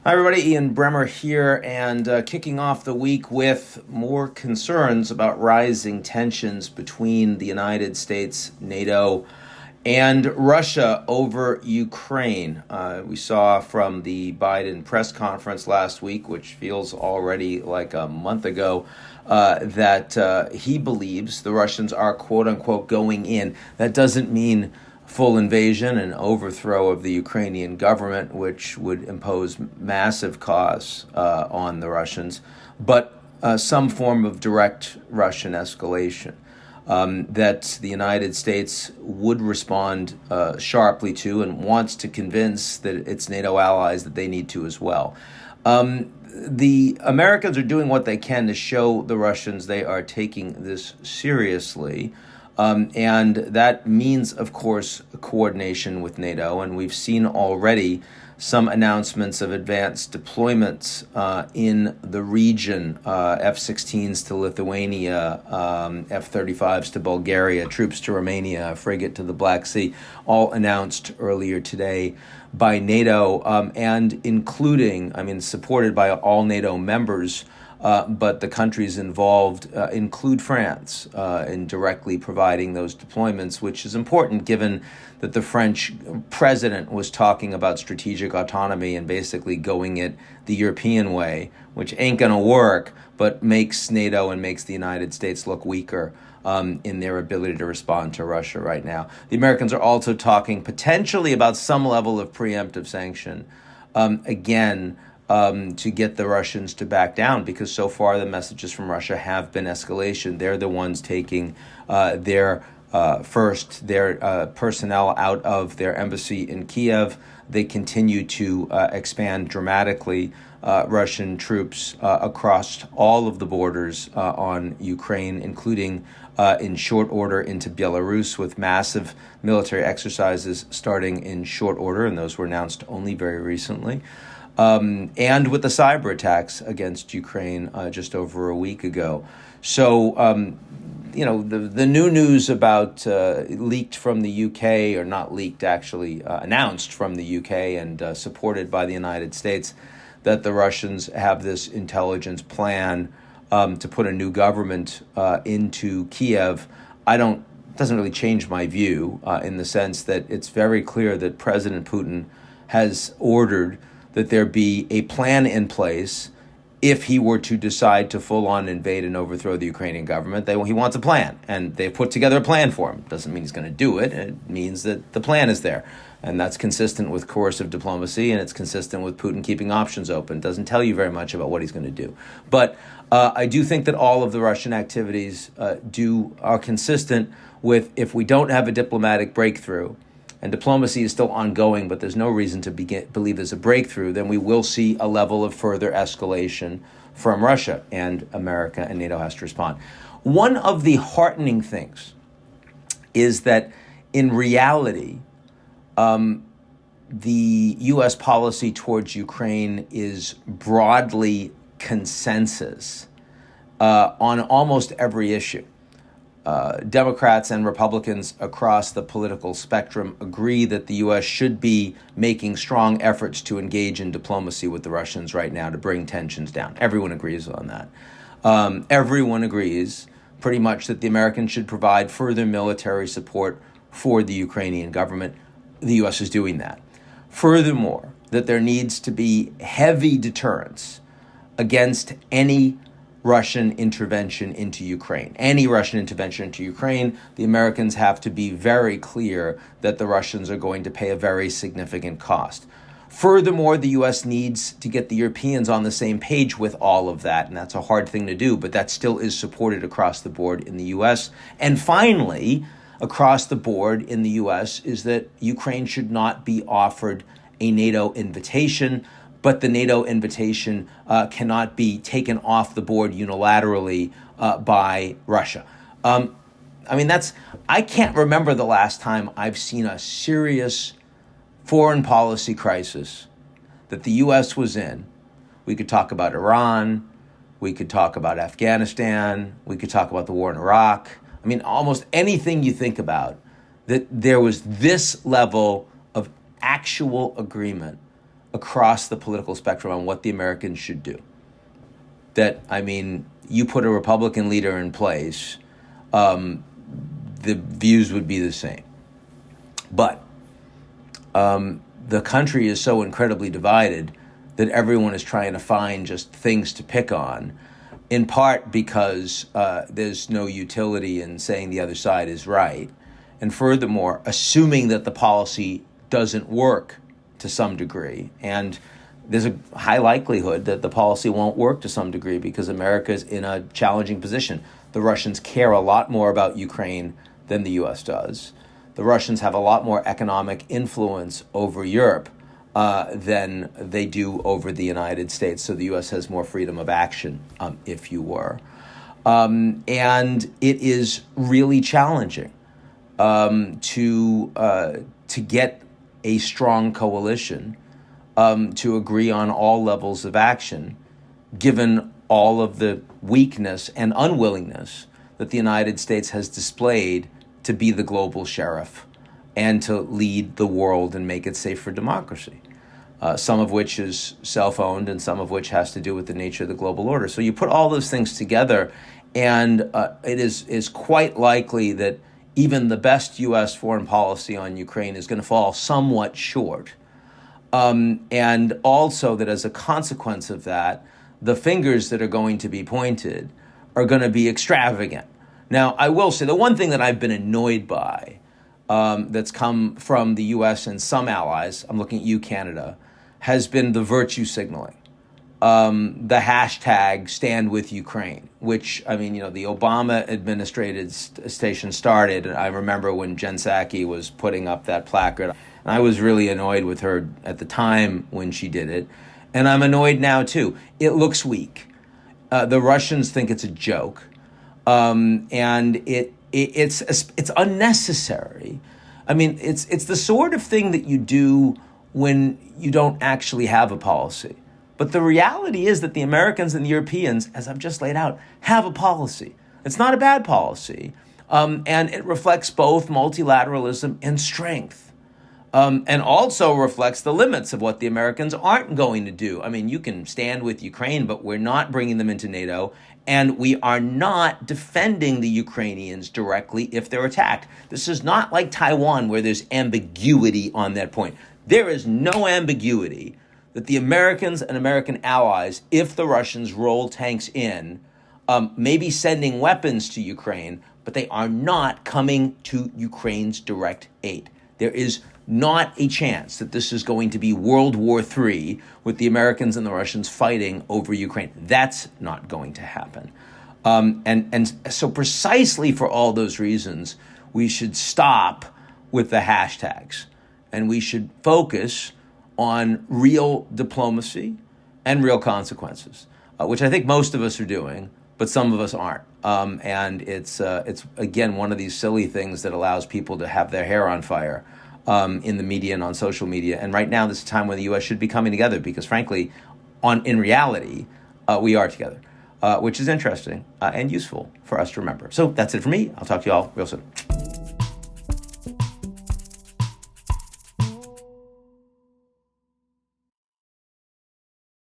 Hi, everybody. Ian Bremmer here, and kicking off the week with more concerns about rising tensions between the United States, NATO, and Russia over Ukraine. We saw from the Biden press conference last week, which feels already like a month ago, that he believes the Russians are, quote unquote, going in. That doesn't mean full invasion and overthrow of the Ukrainian government, which would impose massive costs on the Russians, but some form of direct Russian escalation that the United States would respond sharply to and wants to convince that its NATO allies that they need to as well. The Americans are doing what they can to show the Russians they are taking this seriously. And that means, of course, coordination with NATO. And we've seen already some announcements of advanced deployments in the region, F-16s to Lithuania, F-35s to Bulgaria, troops to Romania, a frigate to the Black Sea, all announced earlier today by NATO, and including, supported by all NATO members. But the countries involved include France in directly providing those deployments, which is important given that the French president was talking about strategic autonomy and basically going it the European way, which ain't going to work, but makes NATO and makes the United States look weaker in their ability to respond to Russia right now. The Americans are also talking potentially about some level of preemptive sanction. To get the Russians to back down, because so far the messages from Russia have been escalation. They're the ones taking their personnel out of their embassy in Kiev. They continue to expand dramatically Russian troops across all of the borders on Ukraine, including in short order into Belarus, with massive military exercises starting in short order, and those were announced only very recently. And with the cyber attacks against Ukraine just over a week ago. So, the new news about leaked from the UK, or not leaked, actually announced from the UK and supported by the United States, that the Russians have this intelligence plan to put a new government into Kiev. Doesn't really change my view in the sense that it's very clear that President Putin has ordered that there be a plan in place if he were to decide to full-on invade and overthrow the Ukrainian government. He wants a plan, and they've put together a plan for him. Doesn't mean he's going to do it. It means that the plan is there, and that's consistent with coercive diplomacy, and it's consistent with Putin keeping options open. Doesn't tell you very much about what he's going to do. But I do think that all of the Russian activities are consistent with, if we don't have a diplomatic breakthrough, and diplomacy is still ongoing, but there's no reason to believe there's a breakthrough, then we will see a level of further escalation from Russia, and America and NATO has to respond. One of the heartening things is that in reality, the U.S. policy towards Ukraine is broadly consensus on almost every issue. Democrats and Republicans across the political spectrum agree that the U.S. should be making strong efforts to engage in diplomacy with the Russians right now to bring tensions down. Everyone agrees on that. Everyone agrees pretty much that the Americans should provide further military support for the Ukrainian government. The U.S. is doing that. Furthermore, that there needs to be heavy deterrence against any Russian intervention into Ukraine. Any Russian intervention into Ukraine, the Americans have to be very clear that the Russians are going to pay a very significant cost. Furthermore, the U.S. needs to get the Europeans on the same page with all of that, and that's a hard thing to do, but that still is supported across the board in the U.S. And finally, across the board in the U.S. is that Ukraine should not be offered a NATO invitation, but the NATO invitation cannot be taken off the board unilaterally by Russia. I can't remember the last time I've seen a serious foreign policy crisis that the U.S. was in. We could talk about Iran, we could talk about Afghanistan, we could talk about the war in Iraq. Almost anything you think about, that there was this level of actual agreement across the political spectrum on what the Americans should do. That, I mean, you put a Republican leader in place, the views would be the same. But the country is so incredibly divided that everyone is trying to find just things to pick on, in part because there's no utility in saying the other side is right. And furthermore, assuming that the policy doesn't work to some degree. And there's a high likelihood that the policy won't work to some degree because America is in a challenging position. The Russians care a lot more about Ukraine than the U.S. does. The Russians have a lot more economic influence over Europe than they do over the United States. So the U.S. has more freedom of action, if you were. And it is really challenging to get a strong coalition to agree on all levels of action, given all of the weakness and unwillingness that the United States has displayed to be the global sheriff and to lead the world and make it safe for democracy, some of which is self-owned and some of which has to do with the nature of the global order. So you put all those things together, and it is quite likely that even the best U.S. foreign policy on Ukraine is going to fall somewhat short. And also that as a consequence of that, the fingers that are going to be pointed are going to be extravagant. Now, I will say the one thing that I've been annoyed by that's come from the U.S. and some allies, I'm looking at you, Canada, has been the virtue signaling. The hashtag Stand With Ukraine, which, I mean, the Obama administration started. And I remember when Jen Psaki was putting up that placard. And I was really annoyed with her at the time when she did it. And I'm annoyed now, too. It looks weak. The Russians think it's a joke. And it's unnecessary. I mean, it's the sort of thing that you do when you don't actually have a policy. But the reality is that the Americans and the Europeans, as I've just laid out, have a policy. It's not a bad policy. And it reflects both multilateralism and strength. And also reflects the limits of what the Americans aren't going to do. I mean, you can stand with Ukraine, but we're not bringing them into NATO. And we are not defending the Ukrainians directly if they're attacked. This is not like Taiwan where there's ambiguity on that point. There is no ambiguity that the Americans and American allies, if the Russians roll tanks in, may be sending weapons to Ukraine, but they are not coming to Ukraine's direct aid. There is not a chance that this is going to be World War III with the Americans and the Russians fighting over Ukraine. That's not going to happen. And so precisely for all those reasons, we should stop with the hashtags and we should focus on real diplomacy and real consequences, which I think most of us are doing, but some of us aren't. And it's again, one of these silly things that allows people to have their hair on fire in the media and on social media. And right now, this is a time when the U.S. should be coming together because, frankly, in reality, we are together, which is interesting and useful for us to remember. So that's it for me. I'll talk to you all real soon.